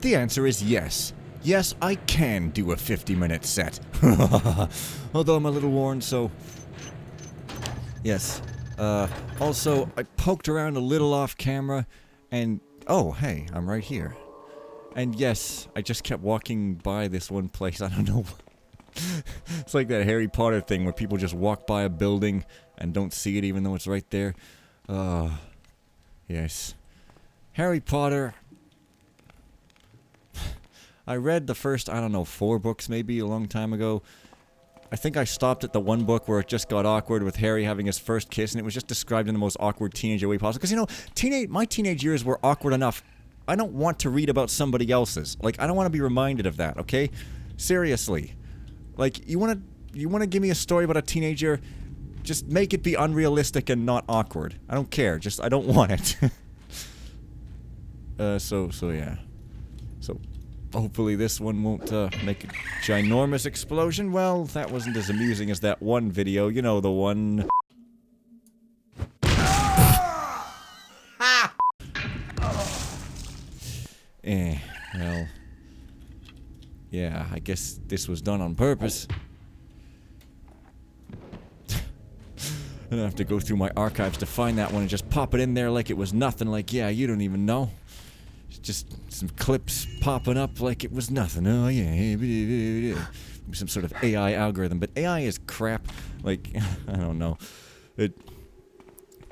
The answer is yes. Yes, I can do a 50-minute set. Although I'm a little worn, so... Yes. Also, I poked around a little off camera, and... Oh, hey, I'm right here. And yes, I just kept walking by this one place, I don't know. It's like that Harry Potter thing where people just walk by a building and don't see it even though it's right there. Yes. Harry Potter. I read the first, I don't know, 4 books maybe a long time ago. I think I stopped at the one book where it just got awkward with Harry having his first kiss, and it was just described in the most awkward teenager way possible. Because, you know, my teenage years were awkward enough. I don't want to read about somebody else's. Like, I don't want to be reminded of that, okay? Seriously. Like, you want to give me a story about a teenager, just make it be unrealistic and not awkward. I don't care, just, I don't want it. So yeah. So, hopefully this one won't, make a ginormous explosion. Well, that wasn't as amusing as that one video, you know, the one... Well... Yeah, I guess this was done on purpose. I have to go through my archives to find that one and just pop it in there like it was nothing, like, yeah, you don't even know. It's just some clips popping up like it was nothing. Oh, yeah. Some sort of AI algorithm, but AI is crap. Like, I don't know.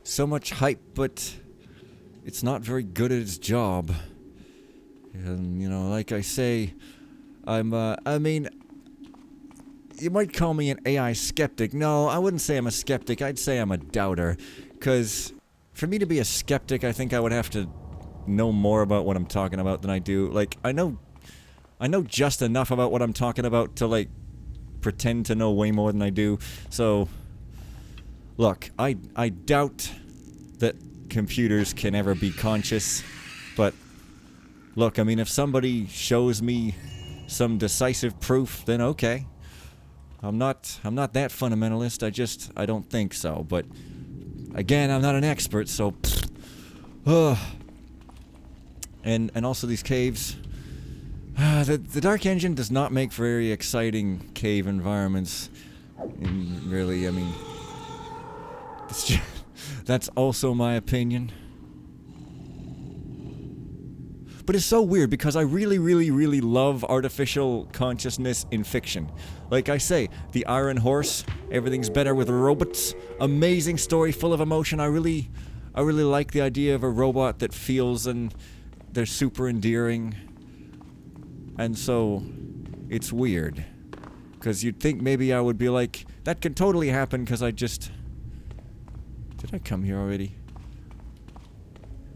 So much hype, but it's not very good at its job. And, you know, like I say... I mean, you might call me an AI skeptic. No, I wouldn't say I'm a skeptic. I'd say I'm a doubter. Because for me to be a skeptic, I think I would have to know more about what I'm talking about than I do. Like, I know just enough about what I'm talking about to, like, pretend to know way more than I do. So, look, I doubt that computers can ever be conscious. But, look, I mean, if somebody shows me... some decisive proof, then okay. I'm not that fundamentalist, I don't think so, but again, I'm not an expert, so and also these caves, the Dark Engine does not make very exciting cave environments, and really, I mean, that's also my opinion. But it's so weird because I really, really, really love artificial consciousness in fiction. Like I say, The Iron Horse, everything's better with robots. Amazing story, full of emotion. I really like the idea of a robot that feels and they're super endearing. And so, it's weird. Because you'd think maybe I would be like, that can totally happen because I just... Did I come here already?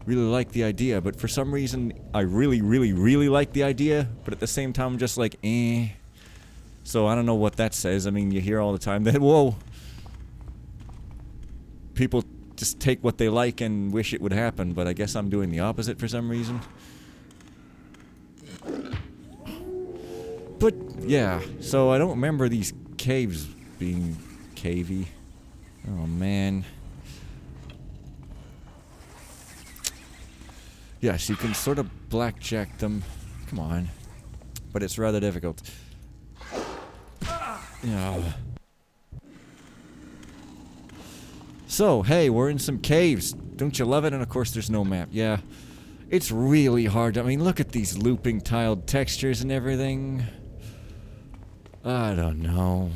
Really like the idea, but for some reason I really, really, really like the idea, but at the same time I'm just like, eh. So I don't know what that says. I mean, you hear all the time that, whoa, people just take what they like and wish it would happen, but I guess I'm doing the opposite for some reason. But yeah, so I don't remember these caves being cavey. Oh man. Yes, you can sort of blackjack them. Come on. But it's rather difficult. Yeah. So, hey, we're in some caves. Don't you love it? And of course there's no map. Yeah. It's really hard. I mean, look at these looping tiled textures and everything. I don't know.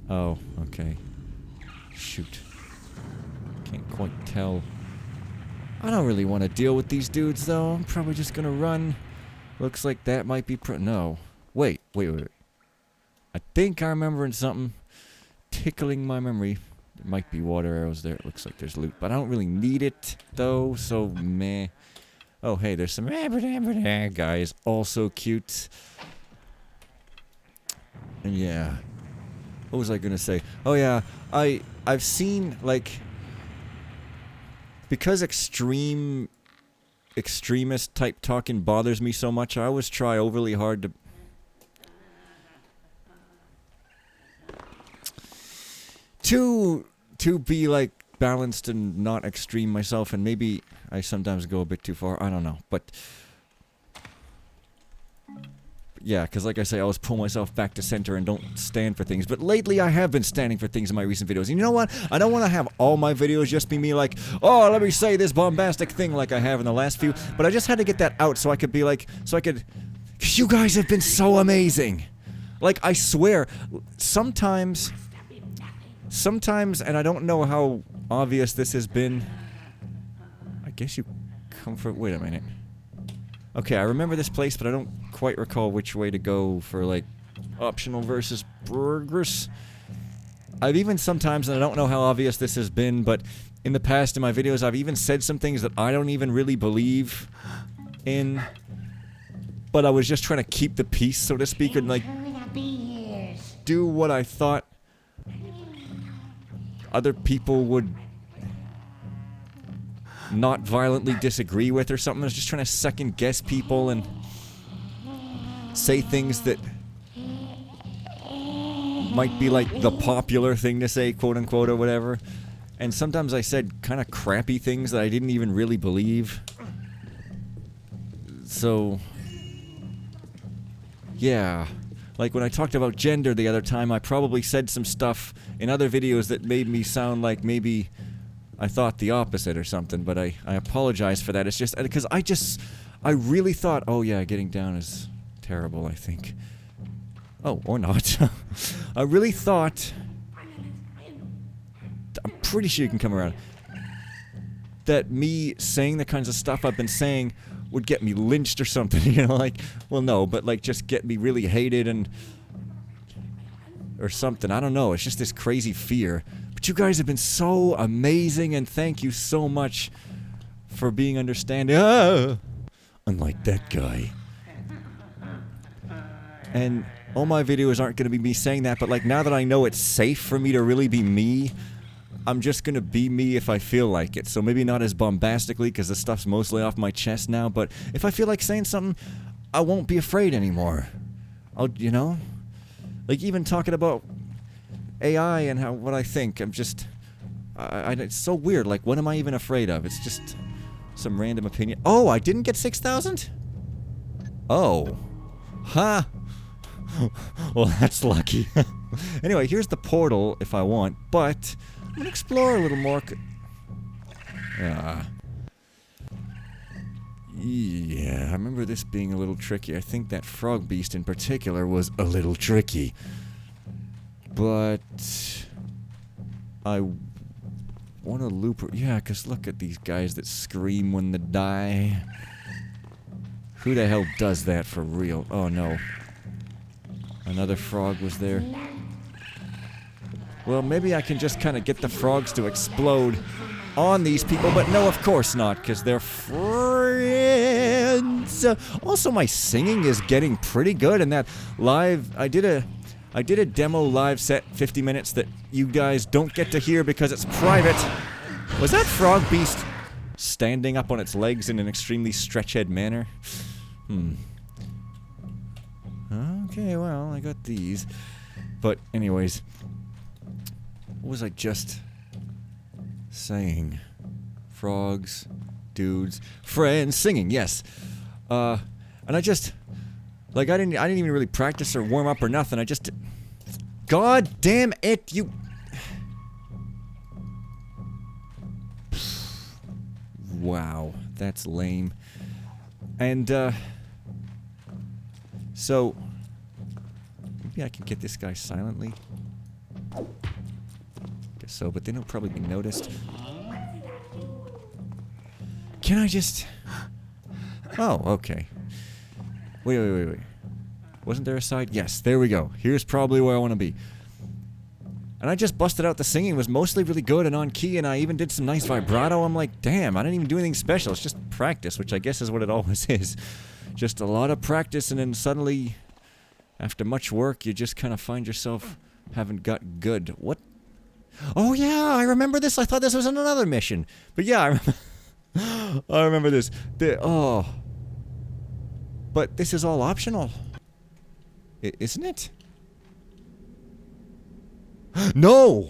Oh, okay. Shoot. Can't quite tell. I don't really want to deal with these dudes, though. I'm probably just gonna run. Looks like that might be no. Wait. I think I'm remembering something tickling my memory. There might be water arrows there. It looks like there's loot, but I don't really need it, though, so meh. Oh, hey, there's some guys. Also cute. And yeah. What was I gonna say? Oh, yeah. I've seen, like... Because extremist type talking bothers me so much, I always try overly hard to be like balanced and not extreme myself, and maybe I sometimes go a bit too far. I don't know, but Yeah, because like I say, I always pull myself back to center and don't stand for things. But lately, I have been standing for things in my recent videos. And you know what? I don't want to have all my videos just be me like, oh, let me say this bombastic thing like I have in the last few. But I just had to get that out so I could be like, because you guys have been so amazing. Like, I swear, sometimes, and I don't know how obvious this has been. I guess you come for, wait a minute. Okay, I remember this place, but I don't quite recall which way to go for, like, optional versus progress. I've even sometimes, and I don't know how obvious this has been, but in the past in my videos, I've even said some things that I don't even really believe in. But I was just trying to keep the peace, so to speak, and, like, do what I thought other people would not violently disagree with or something. I was just trying to second guess people and say things that might be like the popular thing to say, quote unquote, or whatever. And sometimes I said kind of crappy things that I didn't even really believe. So, yeah. Like when I talked about gender the other time, I probably said some stuff in other videos that made me sound like maybe I thought the opposite or something, but I apologize for that. It's just because I really thought, oh yeah, getting down is terrible, I think. Oh, or not. I really thought, I'm pretty sure you can come around, that me saying the kinds of stuff I've been saying would get me lynched or something, you know, like, well no, but like just get me really hated and, or something, I don't know, it's just this crazy fear. But you guys have been so amazing, and thank you so much for being understanding. Ah! Unlike that guy. And all my videos aren't going to be me saying that, but like now that I know it's safe for me to really be me, I'm just going to be me if I feel like it. So maybe not as bombastically, because this stuff's mostly off my chest now, but if I feel like saying something, I won't be afraid anymore. I'll, you know? Like even talking about AI and how what I think, I'm just, it's so weird. Like, what am I even afraid of? It's just some random opinion. Oh, I didn't get 6,000? Oh, huh? Well, that's lucky. Anyway, here's the portal if I want, but I'm gonna explore a little more. Yeah, I remember this being a little tricky. I think that frog beast in particular was a little tricky. But I want to loop. Yeah, because look at these guys that scream when they die. Who the hell does that for real? Oh no. Another frog was there. Well, maybe I can just kind of get the frogs to explode on these people, but no, of course not, because they're friends. Also, my singing is getting pretty good in that live. I did a demo live set, 50 minutes, that you guys don't get to hear because it's private. Was that frog beast standing up on its legs in an extremely stretch-head manner? Okay, well, I got these. But anyways, what was I just saying? Frogs, dudes, friends, singing, yes. And I just, like, I didn't even really practice or warm up or nothing. I just, God damn it, you. Wow, that's lame. And, so, maybe I can get this guy silently. Guess so, but then he'll probably be noticed. Can I just... Oh, okay. Wait. Wasn't there a side? Yes, there we go. Here's probably where I want to be. And I just busted out the singing. It was mostly really good and on key, and I even did some nice vibrato. I'm like, damn, I didn't even do anything special. It's just practice, which I guess is what it always is. Just a lot of practice, and then suddenly, after much work, you just kind of find yourself having got good. What? Oh yeah, I remember this. I thought this was another mission. But yeah, I remember, I remember this. Oh. But this is all optional. Isn't it? No!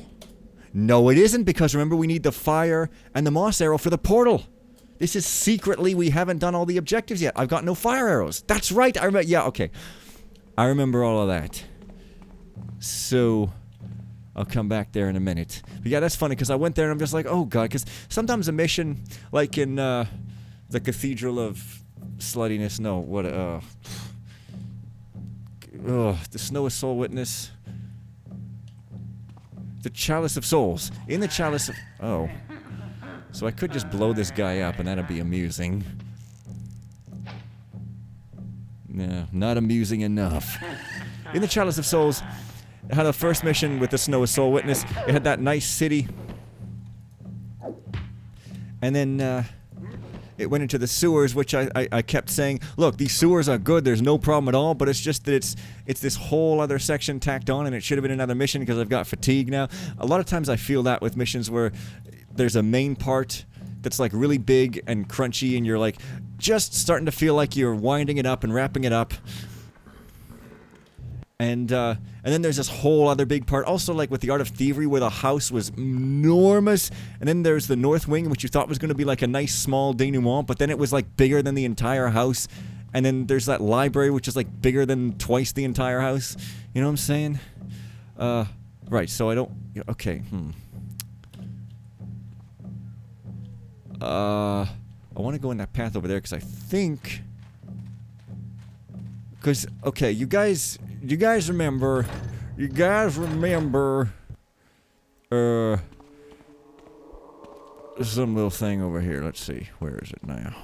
No, it isn't, because remember, we need the fire and the moss arrow for the portal. This is secretly, we haven't done all the objectives yet. I've got no fire arrows. That's right, I remember. Yeah, okay. I remember all of that. So, I'll come back there in a minute. But yeah, that's funny, because I went there and I'm just like, oh god, because sometimes a mission, like in, the Cathedral of Sluttiness, no, what, the Snow of Soul Witness. The Chalice of Souls. In the Chalice of... Oh. So I could just blow this guy up and that'd be amusing. No, not amusing enough. In the Chalice of Souls, it had a first mission with the Snow of Soul Witness. It had that nice city. And then, it went into the sewers, which I kept saying, look, these sewers are good, there's no problem at all, but it's just that it's this whole other section tacked on, and it should have been another mission because I've got fatigue now. A lot of times I feel that with missions where there's a main part that's like really big and crunchy, and you're like just starting to feel like you're winding it up and wrapping it up. And then there's this whole other big part, also like with the Art of Thievery, where the house was enormous, and then there's the North Wing, which you thought was going to be like a nice small denouement, but then it was like bigger than the entire house, and then there's that library, which is like bigger than twice the entire house. You know what I'm saying? Right, so I don't... Okay, I want to go in that path over there, because I think... Because, okay, you guys remember, some little thing over here. Let's see, where is it now?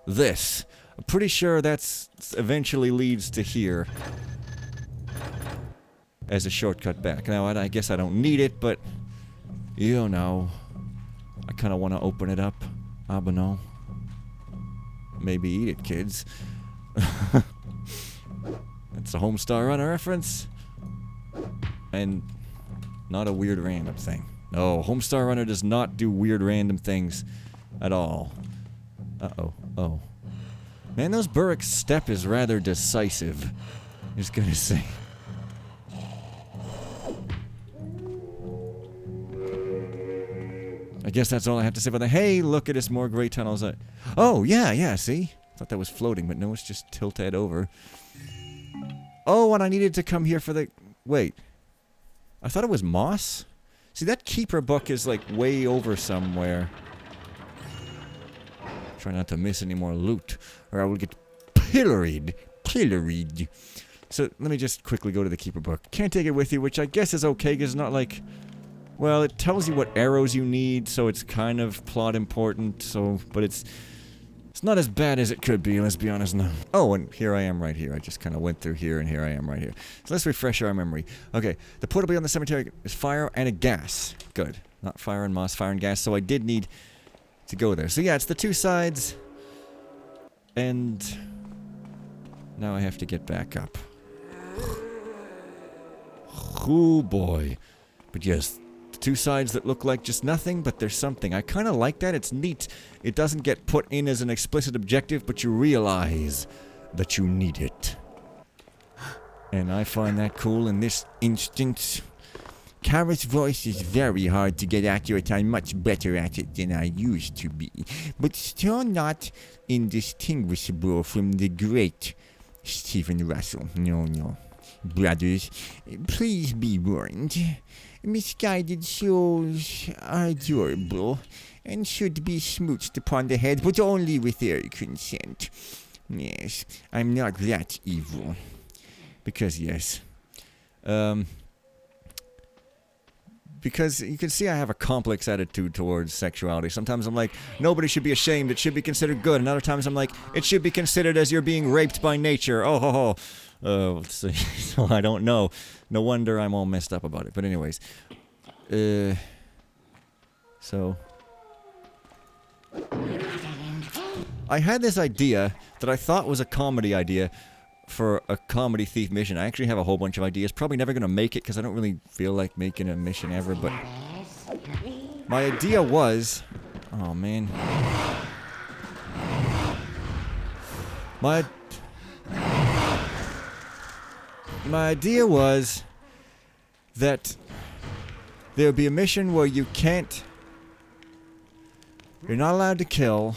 This. I'm pretty sure that's eventually leads to here. As a shortcut back. Now, I guess I don't need it, but, you know, I kind of want to open it up. I don't know. Maybe eat it, kids. It's a Homestar Runner reference. And not a weird random thing. No, Homestar Runner does not do weird random things at all. Uh-oh. Oh. Man, those Burrick's step is rather decisive. I'm just gonna say. I guess that's all I have to say about that. Hey, look at us, more gray tunnels. Oh, yeah, see? Thought that was floating, but no, it's just tilted over. Oh, and I needed to come here for the... Wait. I thought it was moss? See, that keeper book is, like, way over somewhere. Try not to miss any more loot, or I will get pilloried. Pilloried. So, let me just quickly go to the keeper book. Can't take it with you, which I guess is okay, because it's not like... Well, it tells you what arrows you need, so it's kind of plot important, so... But it's not as bad as it could be, let's be honest now. Oh, and here I am right here. I just kind of went through here, and here I am right here. So let's refresh our memory. Okay, the portable on the cemetery is fire and a gas. Good. Not fire and moss, fire and gas, so I did need to go there. So yeah, it's the two sides. And... Now I have to get back up. Oh boy. But yes... Two sides that look like just nothing, but there's something. I kind of like that. It's neat. It doesn't get put in as an explicit objective, but you realize that you need it. And I find that cool in this instance. Kara's voice is very hard to get accurate. I'm much better at it than I used to be, but still not indistinguishable from the great Stephen Russell. No. Brothers, please be warned. Misguided souls are adorable, and should be smooched upon the head, but only with their consent. Yes, I'm not that evil. Because, yes. Because you can see I have a complex attitude towards sexuality. Sometimes I'm like, nobody should be ashamed, it should be considered good. And other times I'm like, it should be considered as you're being raped by nature. Oh, ho, ho. Let's see. So I don't know. No wonder I'm all messed up about it. But anyways. So. I had this idea that I thought was a comedy idea for a comedy thief mission. I actually have a whole bunch of ideas. Probably never going to make it because I don't really feel like making a mission ever. But my idea was... Oh, man. My idea was that there would be a mission where you're not allowed to kill,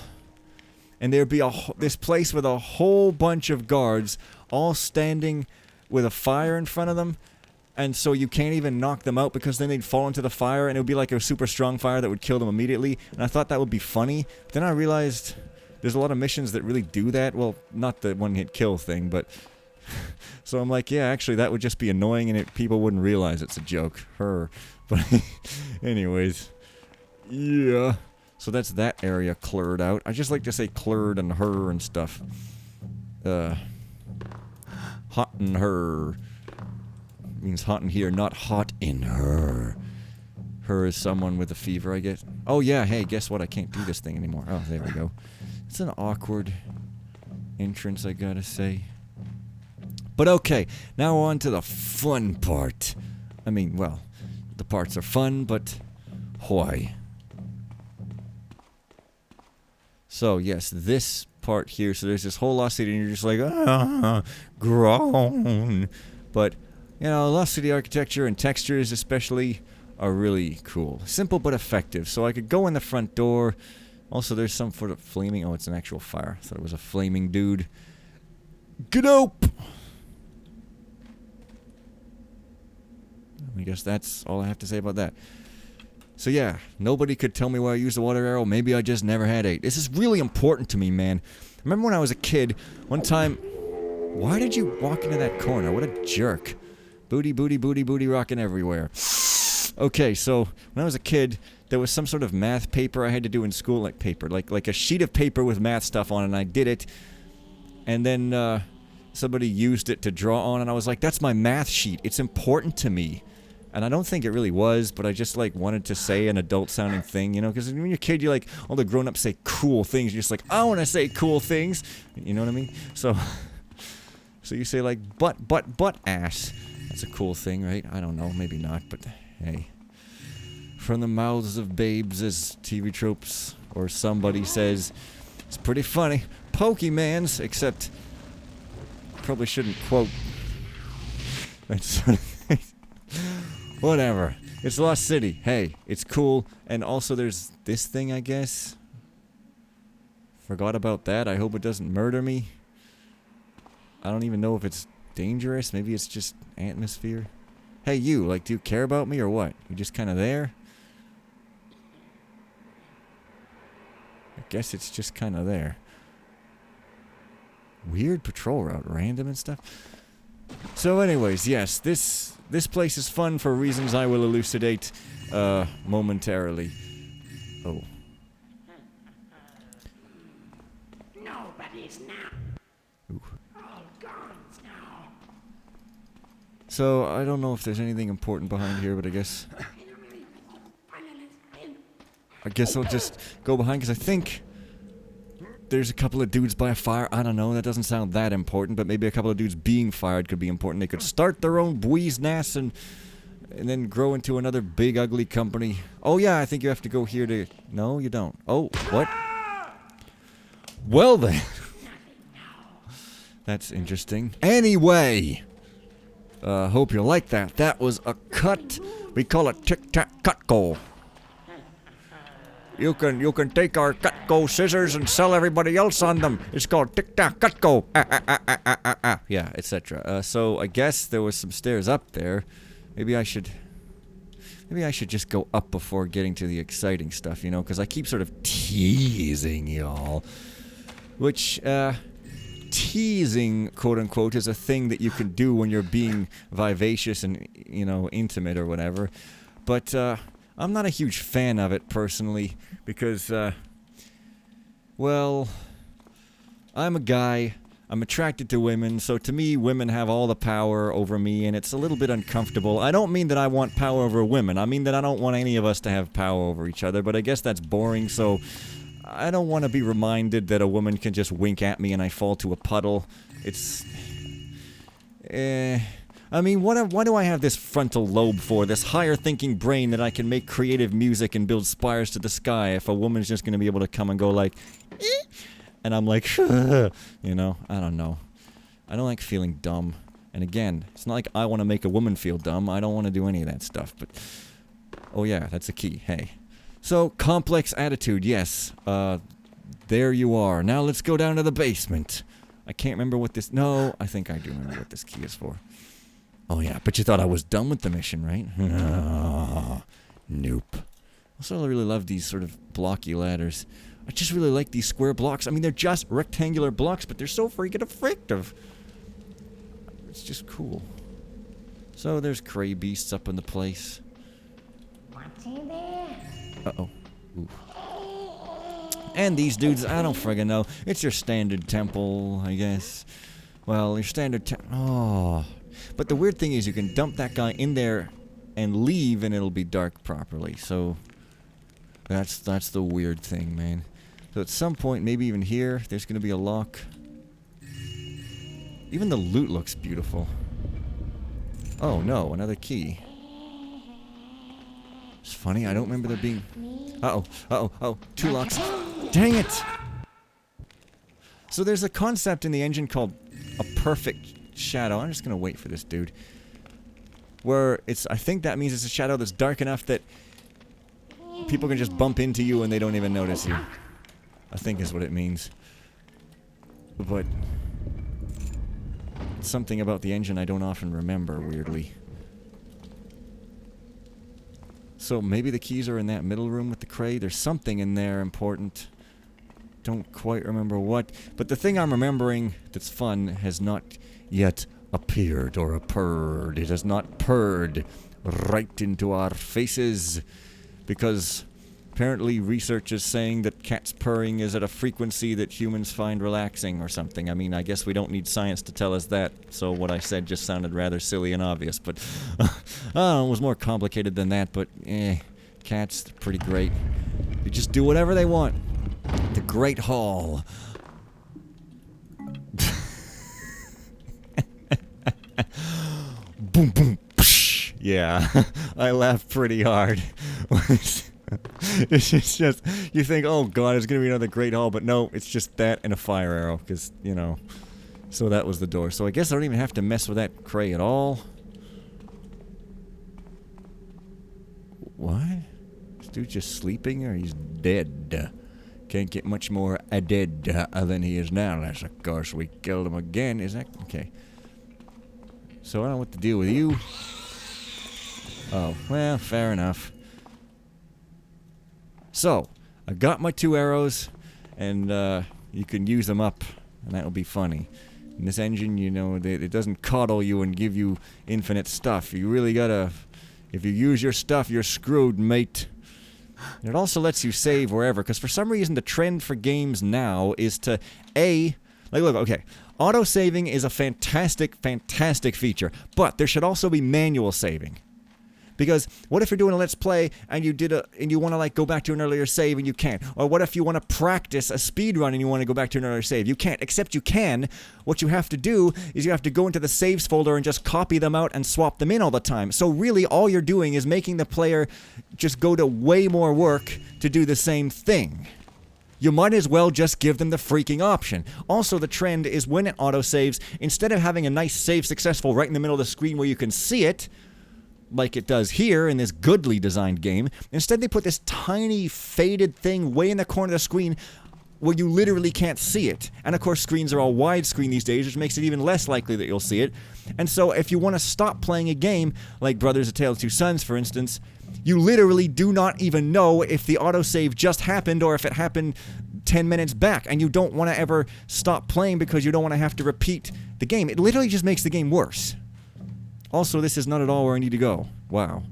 and there'd be this place with a whole bunch of guards all standing with a fire in front of them, and so you can't even knock them out because then they'd fall into the fire and it would be like a super strong fire that would kill them immediately, and I thought that would be funny. But then I realized there's a lot of missions that really do that. Well, not the one-hit kill thing, but... So I'm like, yeah, actually that would just be annoying and people wouldn't realize it's a joke. But anyways, yeah. So that's that area cleared out. I just like to say cleared and her and stuff. Hot in her means hot in here, not hot in her. Her is someone with a fever, I guess. Oh yeah, hey, guess what? I can't do this thing anymore. Oh, there we go. It's an awkward entrance, I gotta say. But okay, now on to the fun part. I mean, well, the parts are fun, but why? So, yes, this part here, so there's this whole Lost City, and you're just like, groan. But, you know, Lost City architecture and textures especially are really cool. Simple but effective. So I could go in the front door. Also, there's some sort of flaming... Oh, it's an actual fire. I thought it was a flaming dude. Gnope! I guess that's all I have to say about that. So yeah, nobody could tell me why I used the water arrow. Maybe I just never had 8. This is really important to me, man. Remember when I was a kid, one time... Why did you walk into that corner? What a jerk. Booty, booty, booty, booty rocking everywhere. Okay, so when I was a kid, there was some sort of math paper I had to do in school. Like a sheet of paper with math stuff on it, and I did it. And then somebody used it to draw on, and I was like, that's my math sheet. It's important to me. And I don't think it really was, but I just, like, wanted to say an adult-sounding thing, you know? Because when you're a kid, you're like, all the grown-ups say cool things. You're just like, I want to say cool things. You know what I mean? So you say, like, butt, ass. That's a cool thing, right? I don't know. Maybe not, but hey. From the mouths of babes as TV tropes, or somebody says, it's pretty funny. Pokemans, except probably shouldn't quote that sort of thing. Whatever. It's Lost City. Hey, it's cool. And also there's this thing, I guess. Forgot about that. I hope it doesn't murder me. I don't even know if it's dangerous. Maybe it's just atmosphere. Hey, you. Like, do you care about me or what? You just kind of there? I guess it's just kind of there. Weird patrol route. Random and stuff. So anyways, yes, this place is fun for reasons I will elucidate momentarily. Oh. Nobody's now. Ooh. All guns now. So I don't know if there's anything important behind here, but I guess I'll just go behind because I think there's a couple of dudes by a fire. I don't know, that doesn't sound that important, but maybe a couple of dudes being fired could be important. They could start their own business nest and then grow into another big ugly company. Oh yeah, I think you have to go here to... No, you don't. Oh, what? Well then. That's interesting. Anyway. Hope you like that. That was a cut. We call it tic-tac-cut goal. You can take our cut-go scissors and sell everybody else on them. It's called tic-tac-cut-go. Yeah, etc. So I guess there was some stairs up there. Maybe I should just go up before getting to the exciting stuff, you know, because I keep sort of teasing y'all. Which, teasing, quote-unquote, is a thing that you can do when you're being vivacious and, you know, intimate or whatever. But, I'm not a huge fan of it, personally, because, well, I'm a guy, I'm attracted to women, so to me, women have all the power over me, and it's a little bit uncomfortable. I don't mean that I want power over women, I mean that I don't want any of us to have power over each other, but I guess that's boring, so I don't want to be reminded that a woman can just wink at me and I fall to a puddle. It's... I mean, why do I have this frontal lobe for? This higher-thinking brain that I can make creative music and build spires to the sky if a woman's just gonna be able to come and go like, eh? And I'm like, you know, I don't know. I don't like feeling dumb. And again, it's not like I want to make a woman feel dumb. I don't want to do any of that stuff, but... Oh yeah, that's a key, hey. So, complex attitude, yes. There you are. Now let's go down to the basement. I can't remember what this... No, I think I do remember what this key is for. Oh yeah, but you thought I was done with the mission, right? Nope. Also, I really love these sort of blocky ladders. I just really like these square blocks. I mean, they're just rectangular blocks, but they're so freaking effective. It's just cool. So there's cray beasts up in the place. What's in there? Uh-oh. Ooh. And these dudes, I don't friggin' know. It's your standard temple, I guess. Well, your standard oh. But the weird thing is you can dump that guy in there and leave and it'll be dark properly. So that's the weird thing, man. So at some point, maybe even here, there's gonna be a lock. Even the loot looks beautiful. Oh no, another key. It's funny, I don't remember there being... Uh-oh, uh-oh, oh, 2 locks. Dang it! So there's a concept in the engine called a perfect shadow. I'm just gonna wait for this dude. Where it's, I think that means it's a shadow that's dark enough that people can just bump into you and they don't even notice you. I think is what it means. But something about the engine I don't often remember, weirdly. So maybe the keys are in that middle room with the crate. There's something in there important. Don't quite remember what. But the thing I'm remembering that's fun has not yet appeared or purred. It has not purred right into our faces. Because apparently research is saying that cats purring is at a frequency that humans find relaxing or something. I mean, I guess we don't need science to tell us that, so what I said just sounded rather silly and obvious, but it was more complicated than that, but cats, they're pretty great. They just do whatever they want. The Great Hall. Boom, boom, psh. Yeah, I laughed pretty hard. It's just, you think, oh god, there's gonna be another Great Hall, but no, it's just that and a fire arrow, because, you know, so that was the door. So I guess I don't even have to mess with that cray at all. What? This dude just sleeping, or he's dead? Can't get much more dead than he is now, unless, of course, we killed him again. Is that... okay. So I don't know what to do with you. Oh, well, fair enough. So, I got my 2 arrows, and you can use them up, and that'll be funny. In this engine, you know, it doesn't coddle you and give you infinite stuff. You really gotta... if you use your stuff, you're screwed, mate. And it also lets you save wherever, because for some reason the trend for games now is to, like, look, okay, auto-saving is a fantastic, fantastic feature, but there should also be manual saving. Because what if you're doing a Let's Play and you want to like go back to an earlier save and you can't? Or what if you want to practice a speed run and you want to go back to an earlier save? You can't. Except you can. What you have to do is you have to go into the saves folder and just copy them out and swap them in all the time. So really all you're doing is making the player just go to way more work to do the same thing. You might as well just give them the freaking option. Also, the trend is when it autosaves, instead of having a nice save successful right in the middle of the screen where you can see it, like it does here in this goodly designed game, instead they put this tiny faded thing way in the corner of the screen where you literally can't see it. And of course screens are all widescreen these days, which makes it even less likely that you'll see it. And so if you want to stop playing a game, like Brothers: A Tale of Two Sons for instance, you literally do not even know if the autosave just happened or if it happened 10 minutes back, and you don't want to ever stop playing because you don't want to have to repeat the game. It literally just makes the game worse. Also, this is not at all where I need to go. Wow.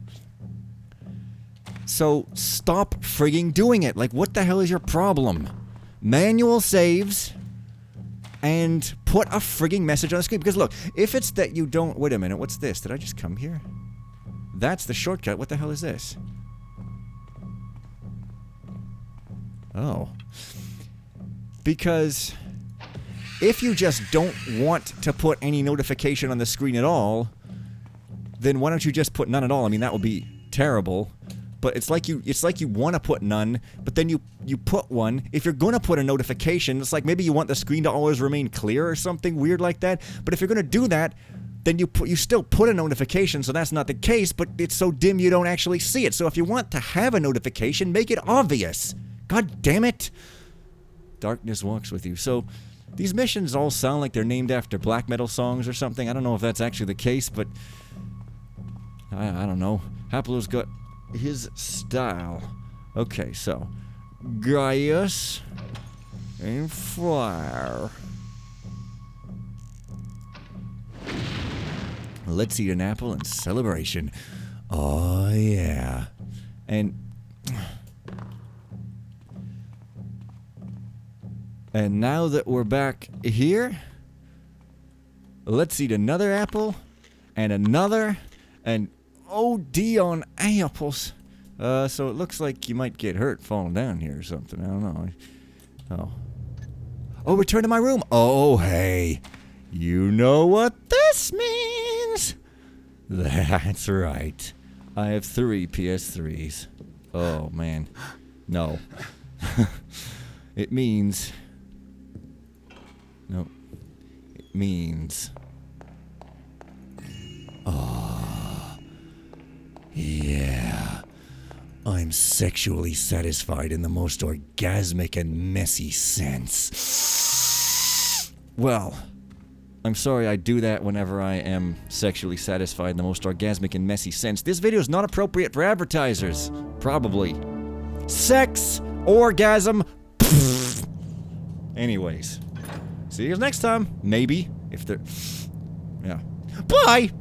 So, stop frigging doing it. Like, what the hell is your problem? Manual saves, and put a frigging message on the screen. Because look, if it's that you don't... wait a minute, what's this? Did I just come here? That's the shortcut. What the hell is this? Oh. Because if you just don't want to put any notification on the screen at all, then why don't you just put none at all? I mean, that would be terrible. But it's like you want to put none, but then you put one. If you're going to put a notification, it's like maybe you want the screen to always remain clear or something weird like that. But if you're going to do that, then you still put a notification, so that's not the case, but it's so dim you don't actually see it. So if you want to have a notification, make it obvious. God damn it. Darkness walks with you. So, these missions all sound like they're named after black metal songs or something. I don't know if that's actually the case, but I don't know. Haplo's got his style. Okay, so Gaius and Fire. Let's eat an apple in celebration. Oh yeah. And now that we're back here, let's eat another apple and another and OD on apples. So it looks like you might get hurt falling down here or something. I don't know. Oh, return to my room. Oh, hey. You know what this means. That's right. I have 3 PS3s. Oh, man. No. It means... No. It means... Oh. Yeah. I'm sexually satisfied in the most orgasmic and messy sense. Well, I'm sorry I do that whenever I am sexually satisfied in the most orgasmic and messy sense. This video is not appropriate for advertisers. Probably. Sex, orgasm, pfft. Anyways. See you guys next time. Maybe. If they're... Yeah. Bye!